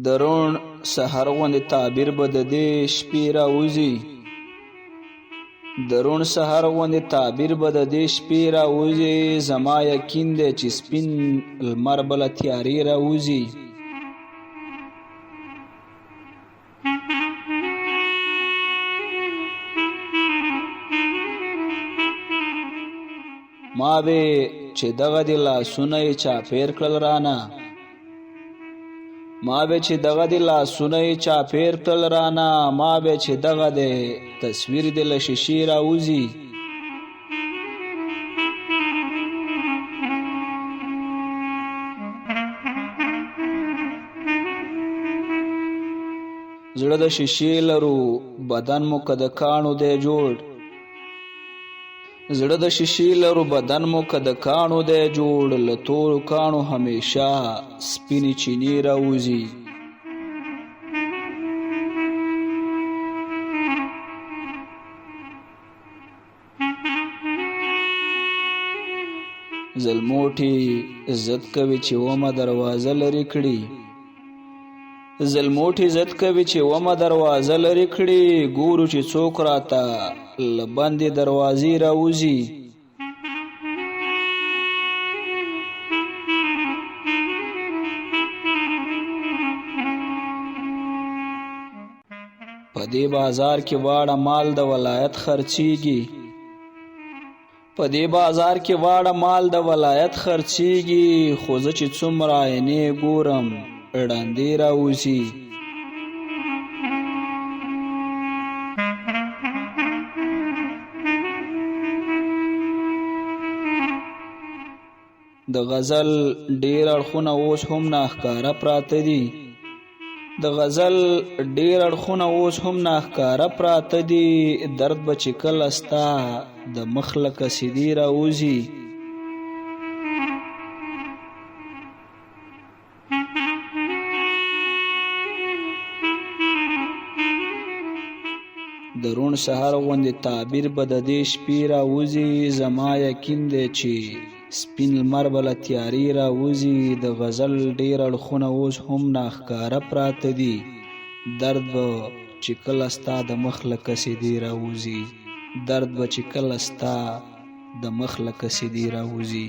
د روڼ سحر غوندې تعبیر به د دې شپې راوځي د روڼ سحر غوندې تعبیر به د دې شپې راوځي زما یقین دی چې سپین لمر به له تیارې راوځي ما به چې دغه د لاسونه یې چاپېر کړل رانه ما به چې دغه د لاسونه یې چاپېر کړل رانه ما به چې دغه د تصویر د له شیشې راوځي زړه د شیشې لرو بدن مو که د کاڼو دی جوړ زړه د شیشې لرو بدن مو که د کاڼو دی جوړ له تورو کاڼو همیشه سپینې چینې راوځي زلموټي عزت کوي چې ومه دروازه لرې کړي زلموټي عزت کوي چې ومه دروازه لرې کړي ګورو چې څوک راته له بندې دروازې راوځي په دې بازار کې واړه مال د ولایت خرڅیږي په دې بازار کې واړه مال د ولایت خرڅیږي خو زه چې څومره عینې ګورم ړندې راوځي د غزل ډیر اړخونه اوس هم ناښکاره پراته دي د غزل ډیر اړخونه اوس هم ناښکاره پراته دي درد به چې کله ستا د مخ له قصیدې راوځي د روڼ سهار غوندې تعبیر به د دې شپې راوځي زما یقین دی چې سپین لمر به له تیارې راوځي د غزل ډېر اړخونه اوس هم ناښکاره پراته دي درد به چې کله ستا د مخ له قصیدې راوځي درد به چې کله ستا د مخ له قصیدې راوځي